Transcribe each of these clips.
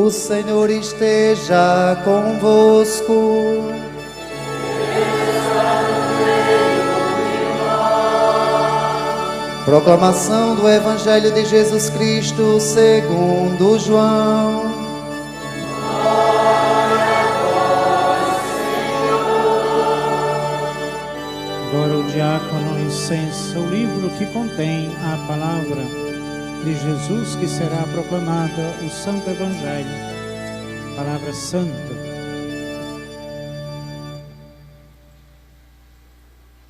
O Senhor esteja convosco. Proclamação do Evangelho de Jesus Cristo segundo João. Agora o diácono incensa o livro que contém a palavra de Jesus, que será proclamada o Santo Evangelho, palavra santa.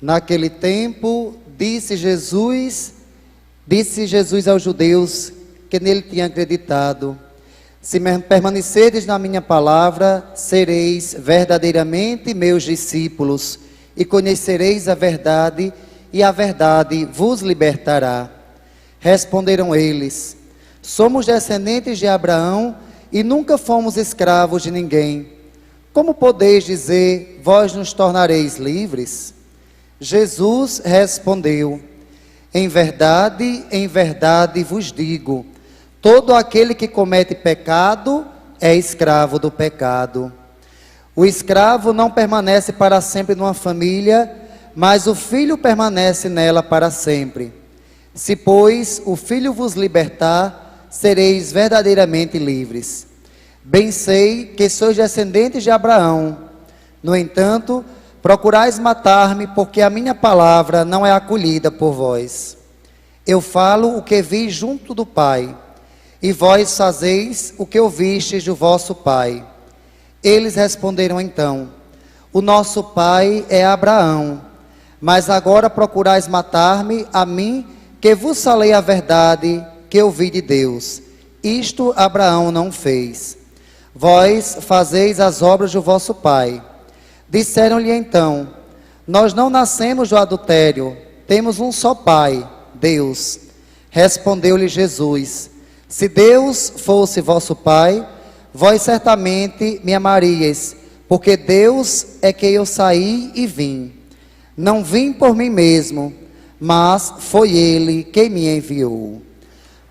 Naquele tempo, disse Jesus aos judeus que nele tinham acreditado: se permanecerdes na minha palavra, sereis verdadeiramente meus discípulos, e conhecereis a verdade, e a verdade vos libertará. Responderam eles: somos descendentes de Abraão e nunca fomos escravos de ninguém. Como podeis dizer, vós nos tornareis livres? Jesus respondeu: em verdade vos digo, todo aquele que comete pecado é escravo do pecado. O escravo não permanece para sempre numa família, mas o filho permanece nela para sempre. Se, pois, o filho vos libertar, sereis verdadeiramente livres. Bem sei que sois descendentes de Abraão. No entanto, procurais matar-me, porque a minha palavra não é acolhida por vós. Eu falo o que vi junto do Pai, e vós fazeis o que ouvistes do vosso pai. Eles responderam então: o nosso pai é Abraão. Mas agora procurais matar-me, a mim, que vos falei a verdade que ouvi de Deus. Isto Abraão não fez. Vós fazeis as obras do vosso pai. Disseram-lhe então: nós não nascemos do adultério, temos um só pai, Deus. Respondeu-lhe Jesus: se Deus fosse vosso pai, vós certamente me amaríeis, porque Deus é que eu saí e vim. Não vim por mim mesmo, mas foi Ele quem me enviou.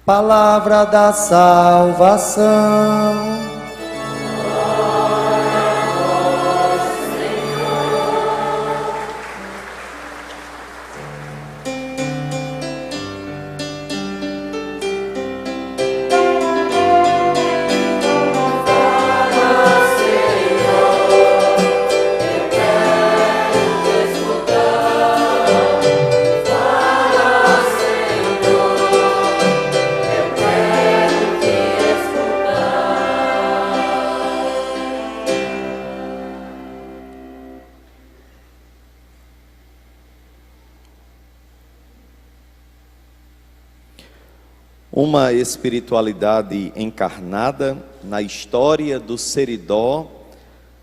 Palavra da salvação. Uma espiritualidade encarnada na história do Seridó,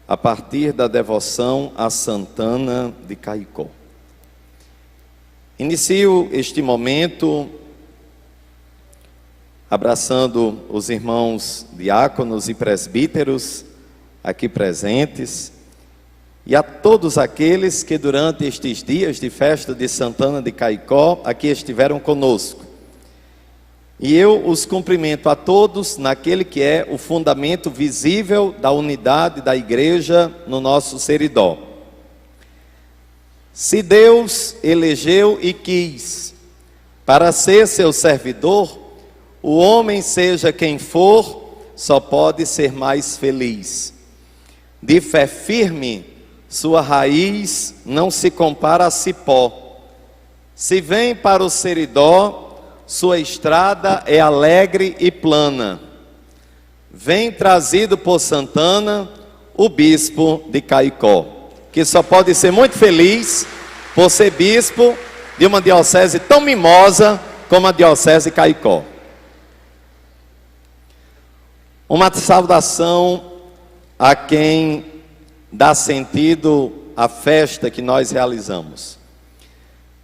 a partir da devoção a Santana de Caicó. Inicio este momento abraçando os irmãos diáconos e presbíteros aqui presentes, e a todos aqueles que durante estes dias de festa de Santana de Caicó aqui estiveram conosco. E eu os cumprimento a todos naquele que é o fundamento visível da unidade da igreja no nosso Seridó. Se Deus elegeu e quis para ser seu servidor, o homem, seja quem for, só pode ser mais feliz. De fé firme, sua raiz não se compara a cipó. Se vem para o Seridó, sua estrada é alegre e plana. Vem trazido por Santana, o bispo de Caicó, que só pode ser muito feliz por ser bispo de uma diocese tão mimosa como a diocese de Caicó. Uma saudação a quem dá sentido à festa que nós realizamos.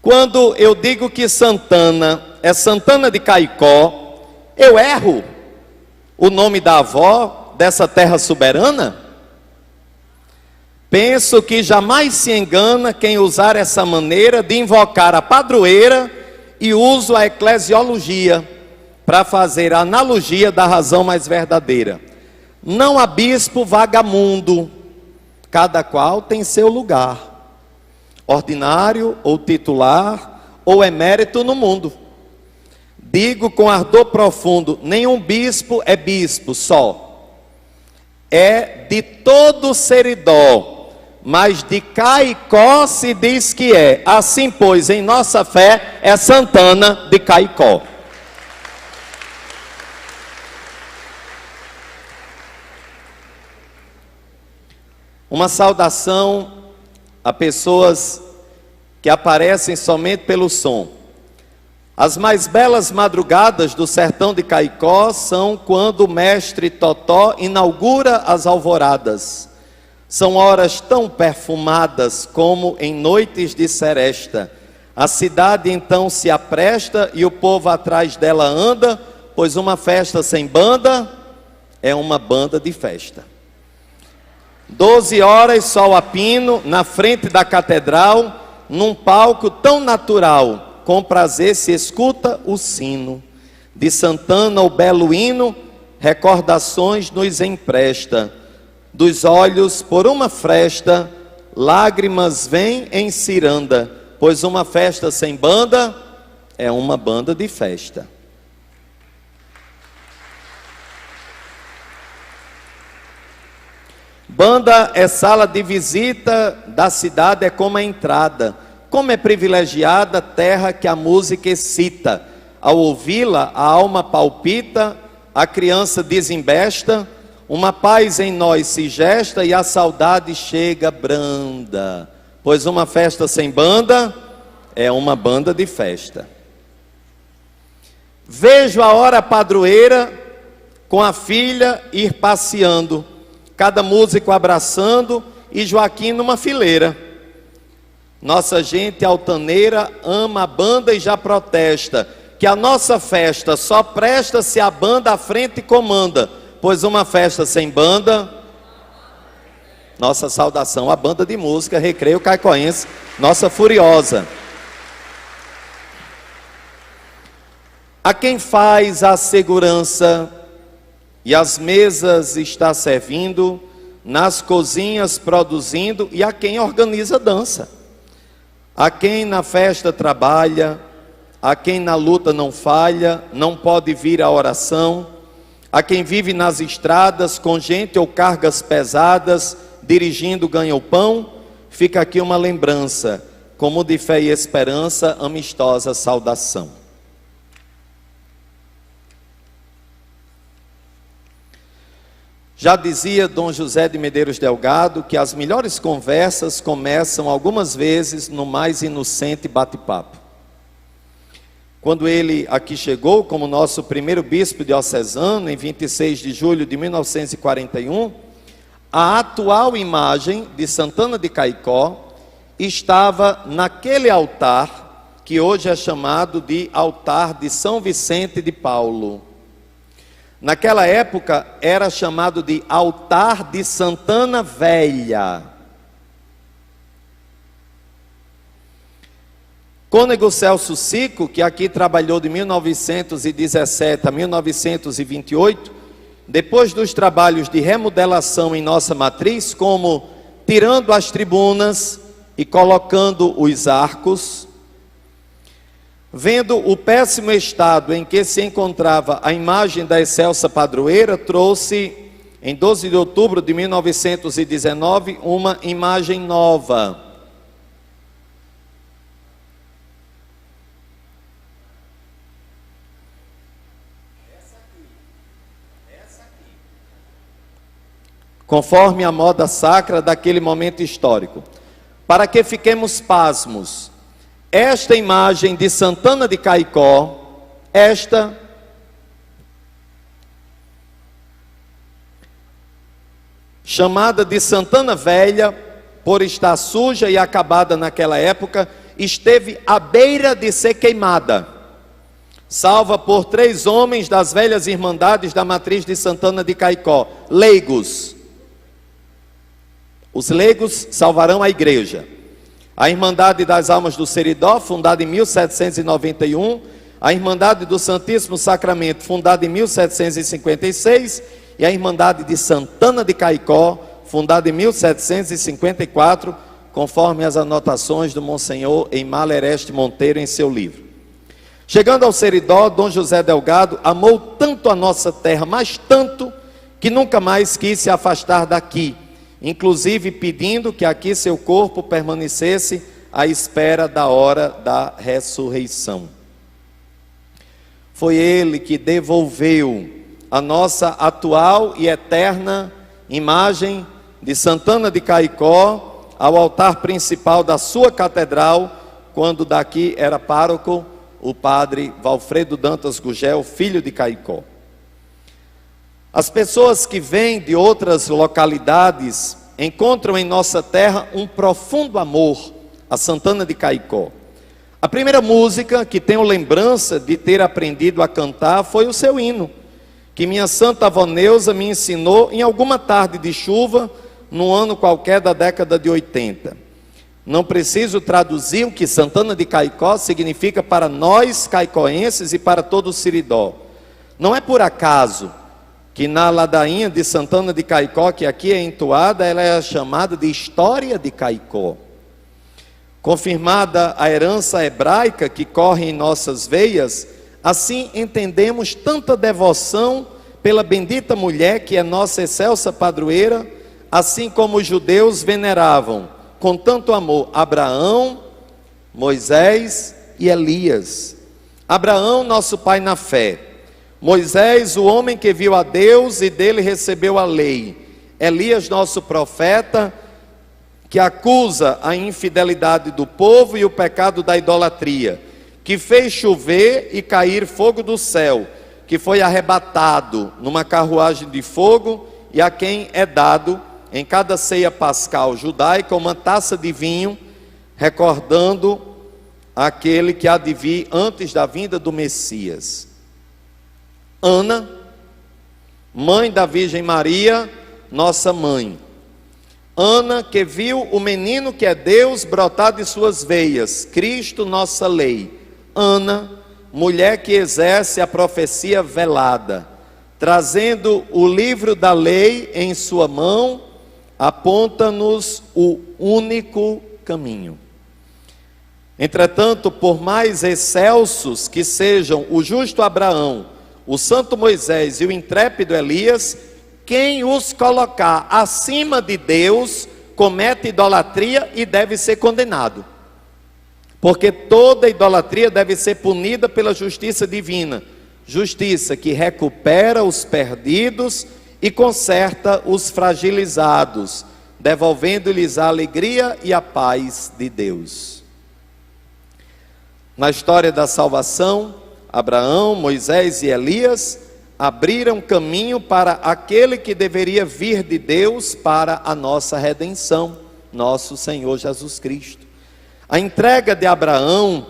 Quando eu digo que Santana é Santana de Caicó, eu erro o nome da avó dessa terra soberana? Penso que jamais se engana quem usar essa maneira de invocar a padroeira e uso a eclesiologia para fazer a analogia da razão mais verdadeira. Não há bispo vagamundo, cada qual tem seu lugar, ordinário ou titular ou emérito no mundo. Digo com ardor profundo, nenhum bispo é bispo só, é de todo seridó, mas de Caicó se diz que é. Assim, pois, em nossa fé é Santana de Caicó. Uma saudação a pessoas que aparecem somente pelo som. As mais belas madrugadas do sertão de Caicó são quando o mestre Totó inaugura as alvoradas. São horas tão perfumadas como em noites de seresta. A cidade então se apresta e o povo atrás dela anda, pois uma festa sem banda é uma banda de festa. 12 horas, sol a pino, na frente da catedral, num palco tão natural, com prazer se escuta o sino. De Santana o belo hino, recordações nos empresta. Dos olhos por uma fresta, lágrimas vêm em ciranda, pois uma festa sem banda é uma banda de festa. Banda é sala de visita da cidade, é como a entrada. Como é privilegiada a terra que a música excita. Ao ouvi-la, a alma palpita, a criança desembesta, uma paz em nós se gesta e a saudade chega branda. Pois uma festa sem banda é uma banda de festa. Vejo a hora padroeira com a filha ir passeando, cada músico abraçando e Joaquim numa fileira. Nossa gente altaneira ama a banda e já protesta que a nossa festa só presta se a banda à frente comanda, pois uma festa sem banda. Nossa saudação à banda de música Recreio Caicoense, nossa furiosa. A quem faz a segurança e as mesas está servindo, nas cozinhas produzindo, e a quem organiza dança. A quem na festa trabalha, a quem na luta não falha, não pode vir a oração. A quem vive nas estradas com gente ou cargas pesadas, dirigindo ganha o pão. Fica aqui uma lembrança, como de fé e esperança, amistosa saudação. Já dizia Dom José de Medeiros Delgado que as melhores conversas começam algumas vezes no mais inocente bate-papo. Quando ele aqui chegou como nosso primeiro bispo diocesano, em 26 de julho de 1941, a atual imagem de Santana de Caicó estava naquele altar que hoje é chamado de altar de São Vicente de Paulo. Naquela época era chamado de altar de Santana Velha. Cônego Celso Cico, que aqui trabalhou de 1917 a 1928, depois dos trabalhos de remodelação em nossa matriz, como tirando as tribunas e colocando os arcos, vendo o péssimo estado em que se encontrava a imagem da excelsa padroeira, trouxe, em 12 de outubro de 1919, uma imagem nova. Essa aqui. Conforme a moda sacra daquele momento histórico. Para que fiquemos pasmos, esta imagem de Santana de Caicó, chamada de Santana Velha, por estar suja e acabada naquela época, esteve à beira de ser queimada, salva por 3 homens das velhas irmandades da matriz de Santana de Caicó, leigos. Os leigos salvarão a igreja. A Irmandade das Almas do Seridó, fundada em 1791, a Irmandade do Santíssimo Sacramento, fundada em 1756, e a Irmandade de Santana de Caicó, fundada em 1754, conforme as anotações do Monsenhor Eymar Lereste Monteiro em seu livro. Chegando ao Seridó, Dom José Delgado amou tanto a nossa terra, mas tanto, que nunca mais quis se afastar daqui, inclusive pedindo que aqui seu corpo permanecesse à espera da hora da ressurreição. Foi ele que devolveu a nossa atual e eterna imagem de Santana de Caicó ao altar principal da sua catedral, quando daqui era pároco o padre Valfredo Dantas Gugel, filho de Caicó. As pessoas que vêm de outras localidades encontram em nossa terra um profundo amor a Santana de Caicó. A primeira música que tenho lembrança de ter aprendido a cantar foi o seu hino, que minha santa avó Neuza me ensinou em alguma tarde de chuva, num ano qualquer da década de 80. Não preciso traduzir o que Santana de Caicó significa para nós caicoenses e para todo o Seridó. Não é por acaso que na ladainha de Santana de Caicó, que aqui é entoada, ela é chamada de História de Caicó. Confirmada a herança hebraica que corre em nossas veias, assim entendemos tanta devoção pela bendita mulher que é nossa excelsa padroeira, assim como os judeus veneravam com tanto amor Abraão, Moisés e Elias. Abraão, nosso pai na fé. Moisés, o homem que viu a Deus e dele recebeu a lei. Elias, nosso profeta, que acusa a infidelidade do povo e o pecado da idolatria, que fez chover e cair fogo do céu, que foi arrebatado numa carruagem de fogo, e a quem é dado em cada ceia pascal judaica uma taça de vinho, recordando aquele que há de vir antes da vinda do Messias. Ana, mãe da Virgem Maria, nossa mãe. Ana, que viu o menino que é Deus brotar de suas veias, Cristo, nossa lei. Ana, mulher que exerce a profecia velada, trazendo o livro da lei em sua mão, aponta-nos o único caminho. Entretanto, por mais excelsos que sejam o justo Abraão, o santo Moisés e o intrépido Elias, quem os colocar acima de Deus comete idolatria e deve ser condenado. Porque toda idolatria deve ser punida pela justiça divina, justiça que recupera os perdidos e conserta os fragilizados, devolvendo-lhes a alegria e a paz de Deus. Na história da salvação, Abraão, Moisés e Elias abriram caminho para aquele que deveria vir de Deus para a nossa redenção, nosso Senhor Jesus Cristo. A entrega de Abraão,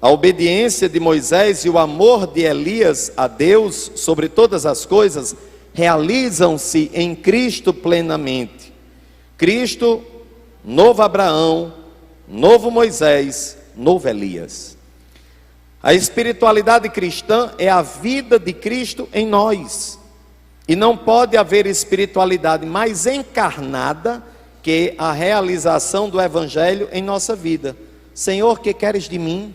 a obediência de Moisés e o amor de Elias a Deus sobre todas as coisas realizam-se em Cristo plenamente. Cristo, novo Abraão, novo Moisés, novo Elias. A espiritualidade cristã é a vida de Cristo em nós. E não pode haver espiritualidade mais encarnada que a realização do Evangelho em nossa vida. Senhor, que queres de mim?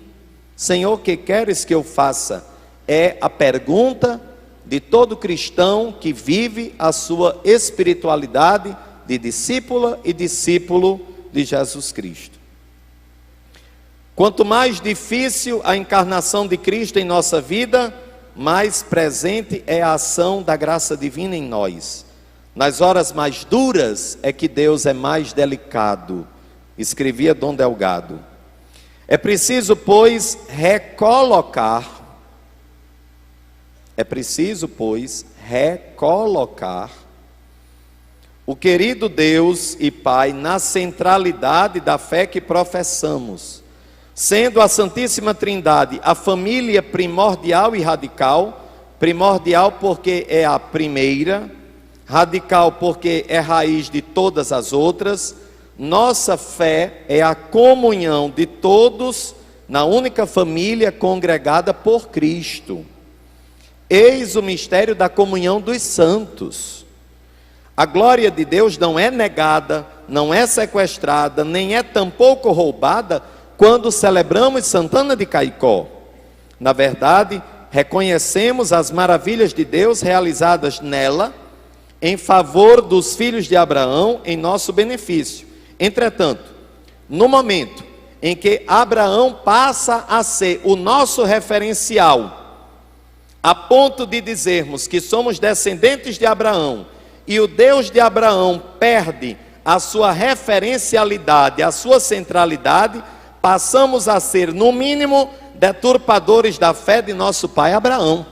Senhor, que queres que eu faça? É a pergunta de todo cristão que vive a sua espiritualidade de discípula e discípulo de Jesus Cristo. Quanto mais difícil a encarnação de Cristo em nossa vida, mais presente é a ação da graça divina em nós. Nas horas mais duras é que Deus é mais delicado, escrevia Dom Delgado. É preciso, pois, recolocar o querido Deus e Pai na centralidade da fé que professamos, sendo a Santíssima Trindade a família primordial e radical. Primordial porque é a primeira, radical porque é raiz de todas as outras. Nossa fé é a comunhão de todos na única família congregada por Cristo. Eis o mistério da comunhão dos santos. A glória de Deus não é negada, não é sequestrada, nem é tampouco roubada quando celebramos Santana de Caicó. Na verdade, reconhecemos as maravilhas de Deus realizadas nela, em favor dos filhos de Abraão, em nosso benefício. Entretanto, no momento em que Abraão passa a ser o nosso referencial, a ponto de dizermos que somos descendentes de Abraão, e o Deus de Abraão perde a sua referencialidade, a sua centralidade, passamos a ser, no mínimo, deturpadores da fé de nosso pai Abraão.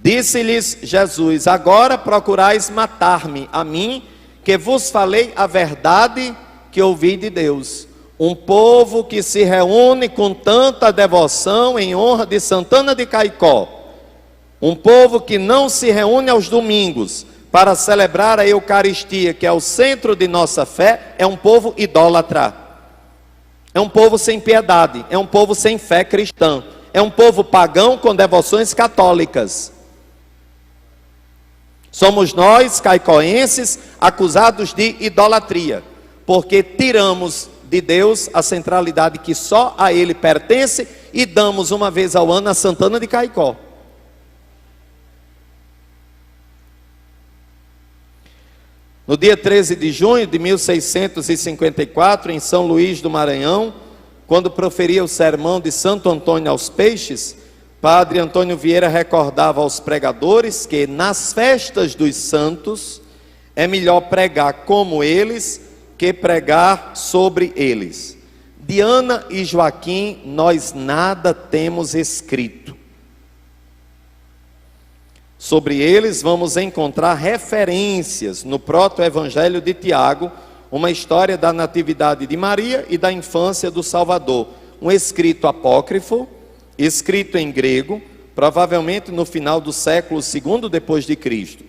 Disse-lhes Jesus: agora procurais matar-me, a mim, que vos falei a verdade que ouvi de Deus. Um povo que se reúne com tanta devoção em honra de Santana de Caicó, um povo que não se reúne aos domingos para celebrar a Eucaristia, que é o centro de nossa fé, é um povo idólatra, é um povo sem piedade, é um povo sem fé cristã, é um povo pagão com devoções católicas. Somos nós, caicoenses, acusados de idolatria, porque tiramos de Deus a centralidade que só a Ele pertence e damos uma vez ao ano a Santana de Caicó. No dia 13 de junho de 1654, em São Luís do Maranhão, quando proferia o sermão de Santo Antônio aos Peixes, Padre Antônio Vieira recordava aos pregadores que nas festas dos santos é melhor pregar como eles que pregar sobre eles. De Ana e Joaquim nós nada temos escrito. Sobre eles vamos encontrar referências no proto-evangelho de Tiago, uma história da natividade de Maria e da infância do Salvador, um escrito apócrifo, escrito em grego, provavelmente no final do século II depois de Cristo.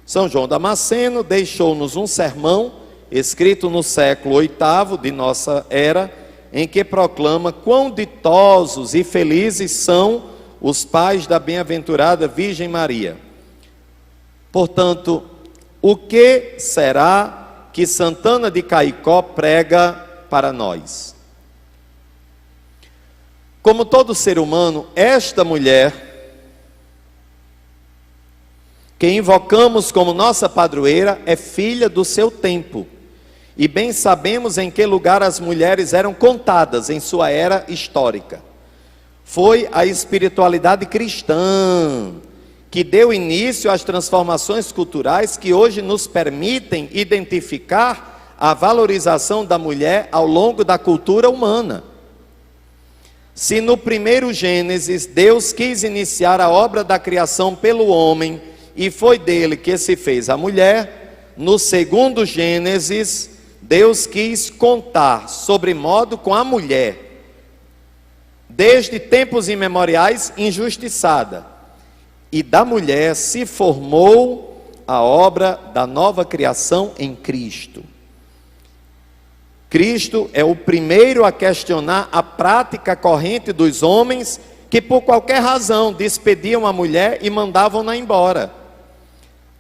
São João Damasceno deixou-nos um sermão, escrito no século VIII de nossa era, em que proclama quão ditosos e felizes são os pais da bem-aventurada Virgem Maria. Portanto, o que será que Santana de Caicó prega para nós? Como todo ser humano, esta mulher, que invocamos como nossa padroeira, é filha do seu tempo. E bem sabemos em que lugar as mulheres eram contadas em sua era histórica. Foi a espiritualidade cristã que deu início às transformações culturais que hoje nos permitem identificar a valorização da mulher ao longo da cultura humana. Se no primeiro Gênesis Deus quis iniciar a obra da criação pelo homem e foi dele que se fez a mulher, no segundo Gênesis Deus quis contar sobremodo com a mulher, desde tempos imemoriais injustiçada, e da mulher se formou a obra da nova criação em Cristo. Cristo é o primeiro a questionar a prática corrente dos homens que por qualquer razão despediam a mulher e mandavam-na embora.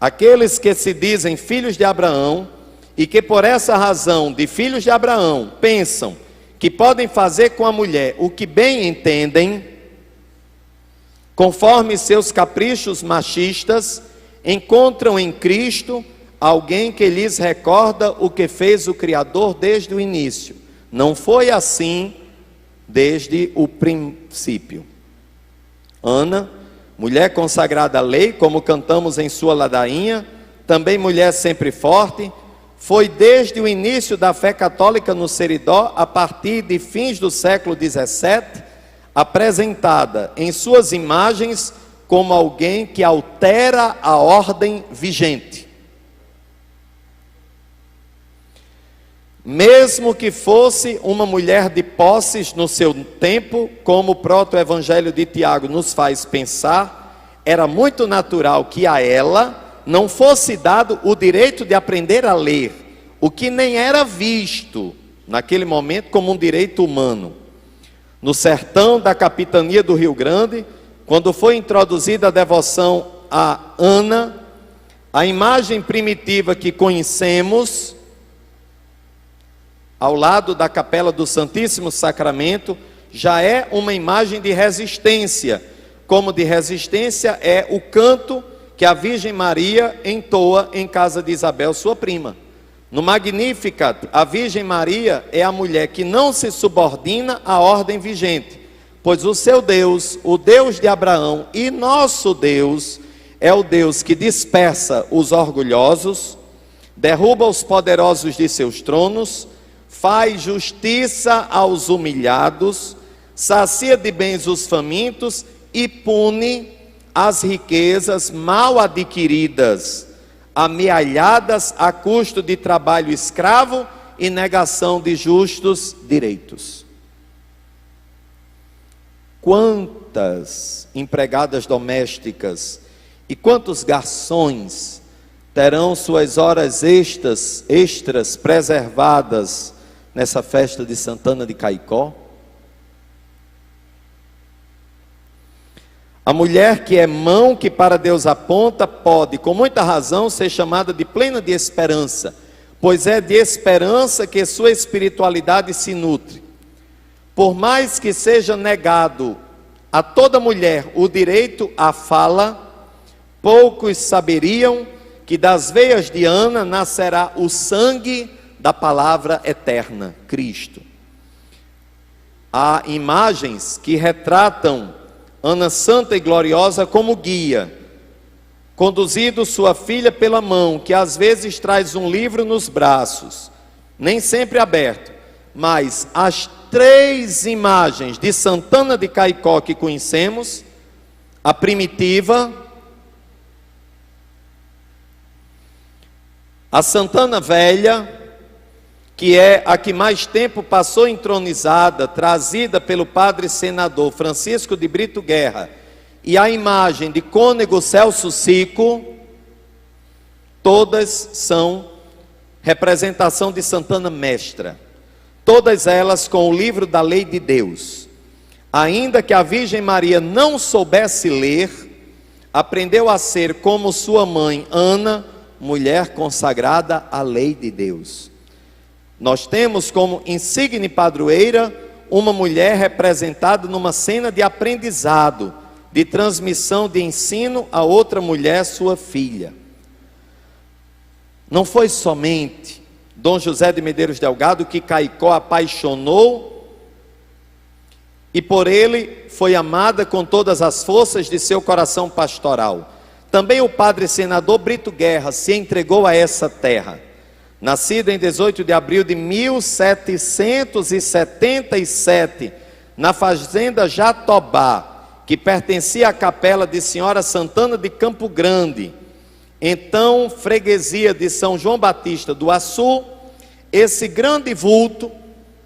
Aqueles que se dizem filhos de Abraão e que por essa razão de filhos de Abraão pensam que podem fazer com a mulher o que bem entendem, conforme seus caprichos machistas, encontram em Cristo alguém que lhes recorda o que fez o Criador desde o início. Não foi assim desde o princípio. Ana, mulher consagrada à lei, como cantamos em sua ladainha, também mulher sempre forte, foi desde o início da fé católica no Seridó, a partir de fins do século XVII, apresentada em suas imagens como alguém que altera a ordem vigente. Mesmo que fosse uma mulher de posses no seu tempo, como o proto-evangelho de Tiago nos faz pensar, era muito natural que a ela não fosse dado o direito de aprender a ler, o que nem era visto naquele momento, como um direito humano. No sertão da capitania do Rio Grande, quando foi introduzida a devoção a Ana, a imagem primitiva que conhecemos, ao lado da capela do Santíssimo Sacramento, já é uma imagem de resistência, como de resistência é o canto que a Virgem Maria entoa em casa de Isabel, sua prima. No Magnificat, a Virgem Maria é a mulher que não se subordina à ordem vigente, pois o seu Deus, o Deus de Abraão e nosso Deus, é o Deus que dispersa os orgulhosos, derruba os poderosos de seus tronos, faz justiça aos humilhados, sacia de bens os famintos e pune as riquezas mal adquiridas, amealhadas a custo de trabalho escravo e negação de justos direitos. Quantas empregadas domésticas e quantos garçons terão suas horas extras preservadas nessa festa de Santana de Caicó? A mulher que é mão que para Deus aponta pode, com muita razão, ser chamada de plena de esperança, pois é de esperança que sua espiritualidade se nutre. Por mais que seja negado a toda mulher o direito à fala, poucos saberiam que das veias de Ana nascerá o sangue da palavra eterna, Cristo. Há imagens que retratam Ana santa e gloriosa como guia, conduzindo sua filha pela mão, que às vezes traz um livro nos braços, nem sempre aberto, mas as 3 imagens de Santana de Caicó que conhecemos, a primitiva, a Santana velha, que é a que mais tempo passou entronizada, trazida pelo padre senador Francisco de Brito Guerra, e a imagem de Cônego Celso Sico, todas são representação de Santana Mestra, todas elas com o livro da lei de Deus. Ainda que a Virgem Maria não soubesse ler, aprendeu a ser como sua mãe Ana, mulher consagrada à lei de Deus. Nós temos como insigne padroeira uma mulher representada numa cena de aprendizado, de transmissão de ensino a outra mulher, sua filha. Não foi somente Dom José de Medeiros Delgado que Caicó apaixonou e por ele foi amada com todas as forças de seu coração pastoral. Também o padre senador Brito Guerra se entregou a essa terra. Nascido em 18 de abril de 1777, na fazenda Jatobá, que pertencia à capela de Senhora Santana de Campo Grande, então freguesia de São João Batista do Açu, esse grande vulto,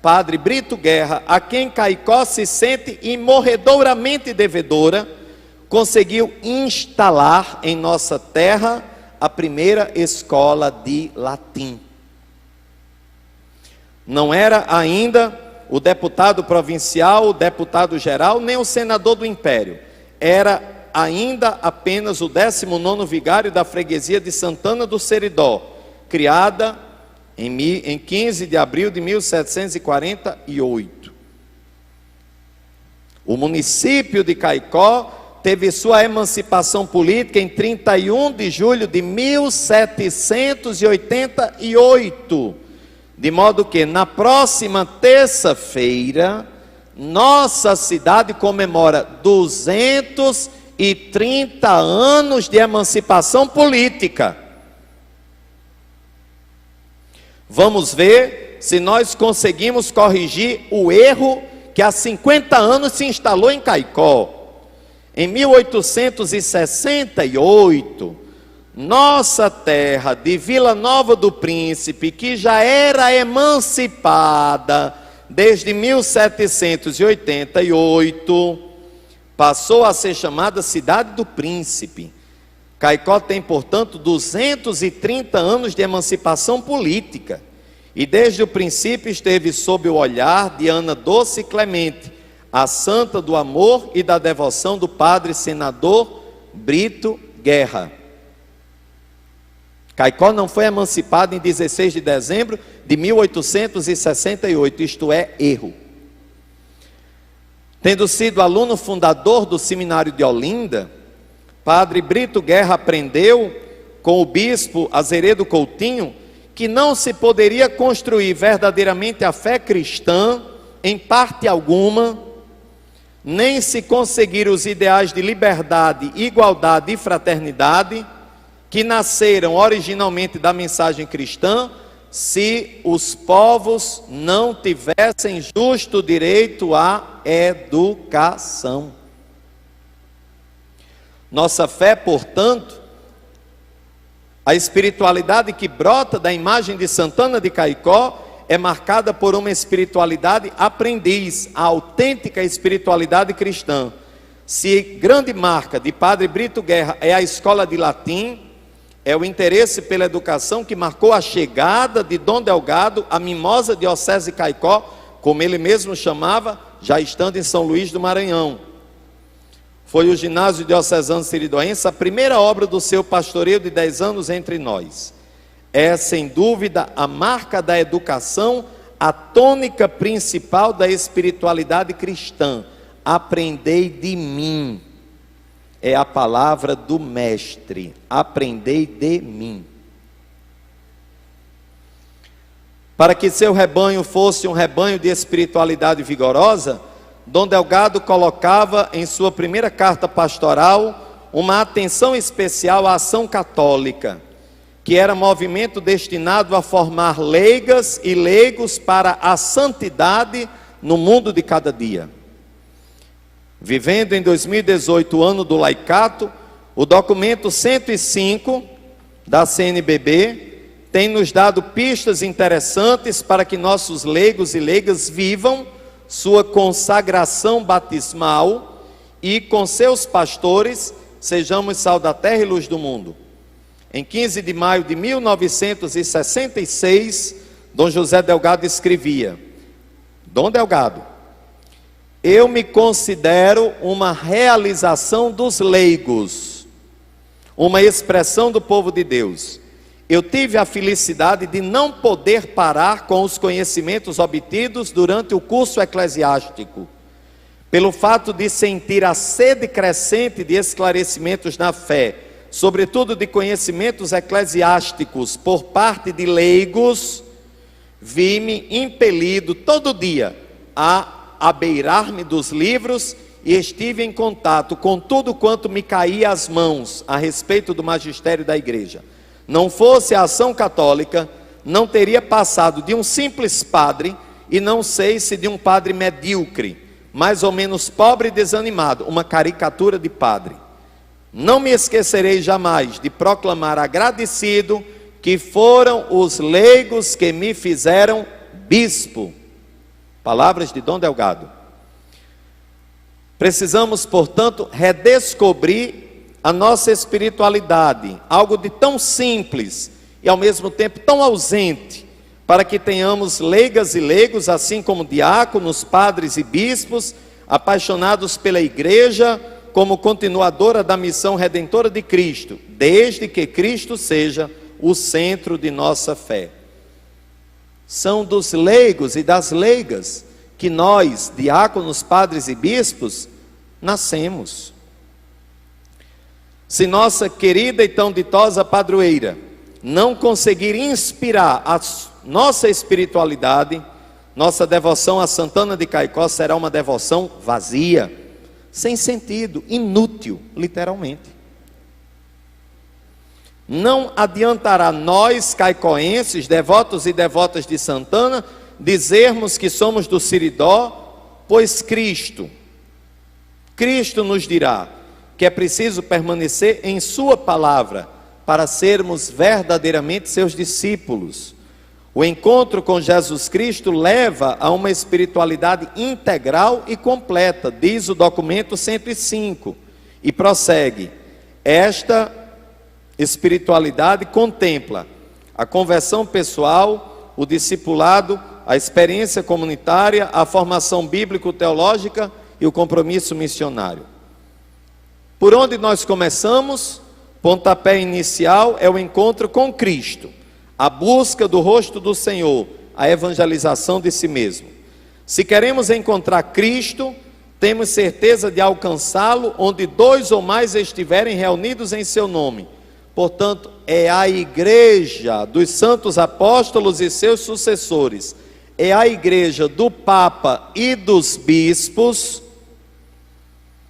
padre Brito Guerra, a quem Caicó se sente imorredouramente devedora, conseguiu instalar em nossa terra a primeira escola de latim. Não era ainda o deputado provincial, o deputado geral, nem o senador do império. Era ainda apenas o 19º vigário da freguesia de Santana do Seridó, criada em 15 de abril de 1748. O município de Caicó teve sua emancipação política em 31 de julho de 1788, de modo que na próxima terça-feira, nossa cidade comemora 230 anos de emancipação política. Vamos ver se nós conseguimos corrigir o erro que há 50 anos se instalou em Caicó. Em 1868, nossa terra de Vila Nova do Príncipe, que já era emancipada desde 1788, passou a ser chamada Cidade do Príncipe. Caicó tem, portanto, 230 anos de emancipação política. e desde o princípio esteve sob o olhar de Ana Doce e Clemente, a santa do amor e da devoção do padre senador Brito Guerra. Caicó não foi emancipado em 16 de dezembro de 1868, isto é, erro. Tendo sido aluno fundador do seminário de Olinda, padre Brito Guerra aprendeu com o bispo Azeredo Coutinho que não se poderia construir verdadeiramente a fé cristã em parte alguma, nem se conseguir os ideais de liberdade, igualdade e fraternidade que nasceram originalmente da mensagem cristã, se os povos não tivessem justo direito à educação. Nossa fé, portanto, a espiritualidade que brota da imagem de Santana de Caicó é marcada por uma espiritualidade aprendiz, a autêntica espiritualidade cristã. Se grande marca de Padre Brito Guerra é a escola de latim, é o interesse pela educação que marcou a chegada de Dom Delgado à mimosa diocese de Caicó, como ele mesmo chamava, já estando em São Luís do Maranhão. Foi o ginásio diocesano siridoense a primeira obra do seu pastoreio de 10 anos entre nós. É, sem dúvida, a marca da educação, a tônica principal da espiritualidade cristã. Aprendei de mim. É a palavra do mestre. Aprendei de mim. Para que seu rebanho fosse um rebanho de espiritualidade vigorosa, Dom Delgado colocava em sua primeira carta pastoral uma atenção especial à ação católica, que era movimento destinado a formar leigas e leigos para a santidade no mundo de cada dia. Vivendo em 2018 o ano do laicato, o documento 105 da CNBB tem nos dado pistas interessantes para que nossos leigos e leigas vivam sua consagração batismal e com seus pastores sejamos sal da terra e luz do mundo. Em 15 de maio de 1966, Dom José Delgado escrevia: Dom Delgado, eu me considero uma realização dos leigos, uma expressão do povo de Deus. Eu tive a felicidade de não poder parar com os conhecimentos obtidos durante o curso eclesiástico, pelo fato de sentir a sede crescente de esclarecimentos na fé, sobretudo de conhecimentos eclesiásticos por parte de leigos, vi-me impelido todo dia a abeirar-me dos livros e estive em contato com tudo quanto me caía às mãos a respeito do magistério da igreja. Não fosse a ação católica, não teria passado de um simples padre, e não sei se de um padre medíocre, mais ou menos pobre e desanimado, uma caricatura de padre. Não me esquecerei jamais de proclamar agradecido que foram os leigos que me fizeram bispo. Palavras de Dom Delgado. Precisamos, portanto, redescobrir a nossa espiritualidade, algo de tão simples e ao mesmo tempo tão ausente, para que tenhamos leigas e leigos, assim como diáconos, padres e bispos, apaixonados pela igreja, como continuadora da missão redentora de Cristo, desde que Cristo seja o centro de nossa fé. São dos leigos e das leigas que nós, diáconos, padres e bispos, nascemos. Se nossa querida e tão ditosa padroeira não conseguir inspirar a nossa espiritualidade, nossa devoção a Santana de Caicó será uma devoção vazia, sem sentido, inútil, literalmente. Não adiantará nós, caicoenses, devotos e devotas de Santana, dizermos que somos do Siridó, pois Cristo nos dirá que é preciso permanecer em sua palavra para sermos verdadeiramente seus discípulos. O encontro com Jesus Cristo leva a uma espiritualidade integral e completa, diz o documento 105, e prossegue: esta espiritualidade contempla a conversão pessoal, o discipulado, a experiência comunitária, a formação bíblico-teológica e o compromisso missionário. Por onde nós começamos? Pontapé inicial é o encontro com Cristo, a busca do rosto do Senhor, a evangelização de si mesmo. Se queremos encontrar Cristo, temos certeza de alcançá-lo onde 2 ou mais estiverem reunidos em seu nome. Portanto, é a igreja dos santos apóstolos e seus sucessores, é a igreja do Papa e dos bispos,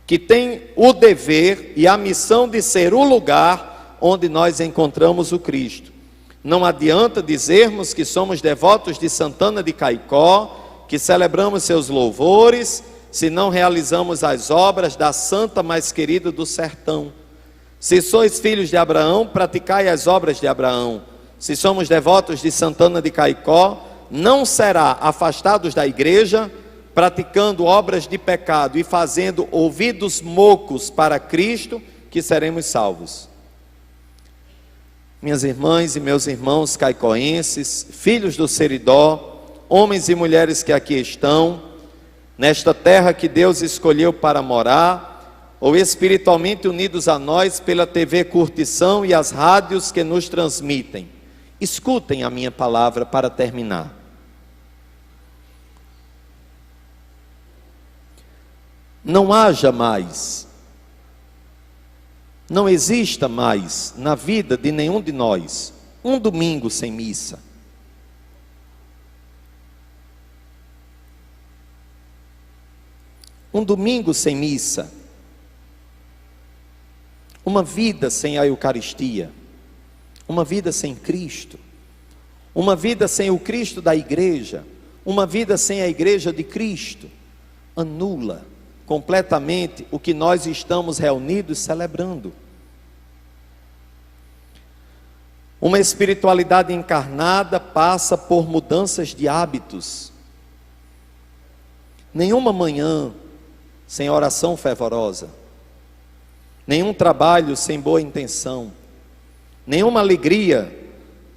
que tem o dever e a missão de ser o lugar onde nós encontramos o Cristo. Não adianta dizermos que somos devotos de Santana de Caicó, que celebramos seus louvores, se não realizamos as obras da santa mais querida do sertão. Se sois filhos de Abraão, praticai as obras de Abraão. Se somos devotos de Santana de Caicó, não será afastados da igreja, praticando obras de pecado e fazendo ouvidos moucos para Cristo, que seremos salvos. Minhas irmãs e meus irmãos caicoenses, filhos do Seridó, homens e mulheres que aqui estão, nesta terra que Deus escolheu para morar, ou espiritualmente unidos a nós pela TV Curtição e as rádios que nos transmitem, escutem a minha palavra para terminar. Não haja mais, não exista mais na vida de nenhum de nós um domingo sem missa. Um domingo sem missa, uma vida sem a Eucaristia, uma vida sem Cristo, uma vida sem o Cristo da igreja, uma vida sem a igreja de Cristo, anula completamente o que nós estamos reunidos celebrando. Uma espiritualidade encarnada passa por mudanças de hábitos. Nenhuma manhã sem oração fervorosa, nenhum trabalho sem boa intenção, nenhuma alegria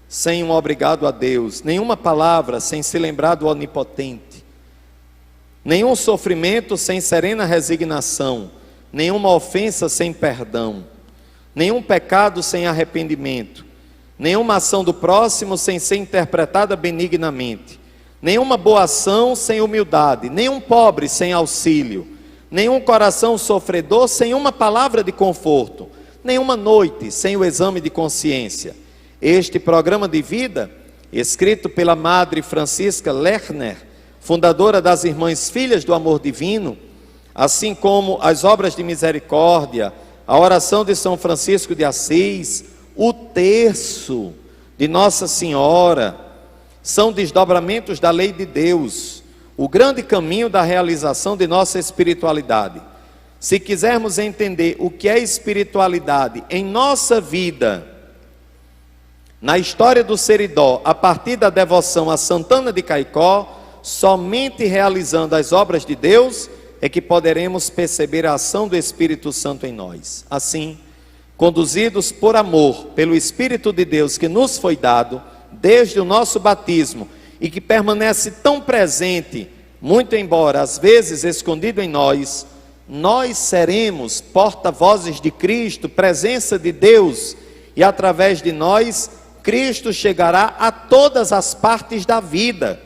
sem um obrigado a Deus, nenhuma palavra sem se lembrar do Onipotente, nenhum sofrimento sem serena resignação, nenhuma ofensa sem perdão, nenhum pecado sem arrependimento, nenhuma ação do próximo sem ser interpretada benignamente, nenhuma boa ação sem humildade, nenhum pobre sem auxílio, nenhum coração sofredor sem uma palavra de conforto, nenhuma noite sem o exame de consciência. Este programa de vida, escrito pela Madre Francisca Lerner, fundadora das Irmãs Filhas do Amor Divino, assim como as obras de misericórdia, a oração de São Francisco de Assis, o terço de Nossa Senhora, são desdobramentos da lei de Deus, o grande caminho da realização de nossa espiritualidade. Se quisermos entender o que é espiritualidade em nossa vida, na história do Seridó, a partir da devoção a Santana de Caicó, somente realizando as obras de Deus é que poderemos perceber a ação do Espírito Santo em nós. Assim, conduzidos por amor, pelo Espírito de Deus que nos foi dado desde o nosso batismo e que permanece tão presente, muito embora às vezes escondido em nós, nós seremos porta-vozes de Cristo, presença de Deus, e através de nós, Cristo chegará a todas as partes da vida,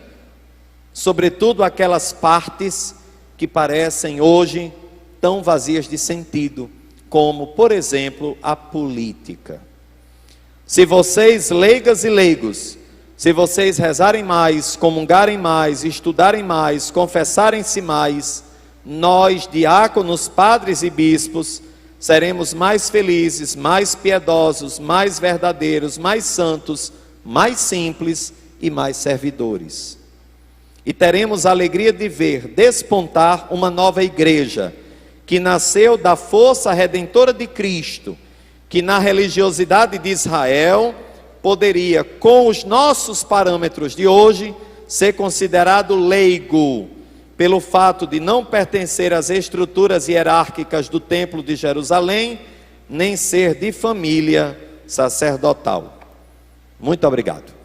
sobretudo aquelas partes que parecem hoje tão vazias de sentido, como, por exemplo, a política. Se vocês, leigas e leigos, se vocês rezarem mais, comungarem mais, estudarem mais, confessarem-se mais, nós, diáconos, padres e bispos, seremos mais felizes, mais piedosos, mais verdadeiros, mais santos, mais simples e mais servidores. E teremos a alegria de ver despontar uma nova igreja, que nasceu da força redentora de Cristo, que na religiosidade de Israel poderia, com os nossos parâmetros de hoje, ser considerado leigo, pelo fato de não pertencer às estruturas hierárquicas do Templo de Jerusalém, nem ser de família sacerdotal. Muito obrigado.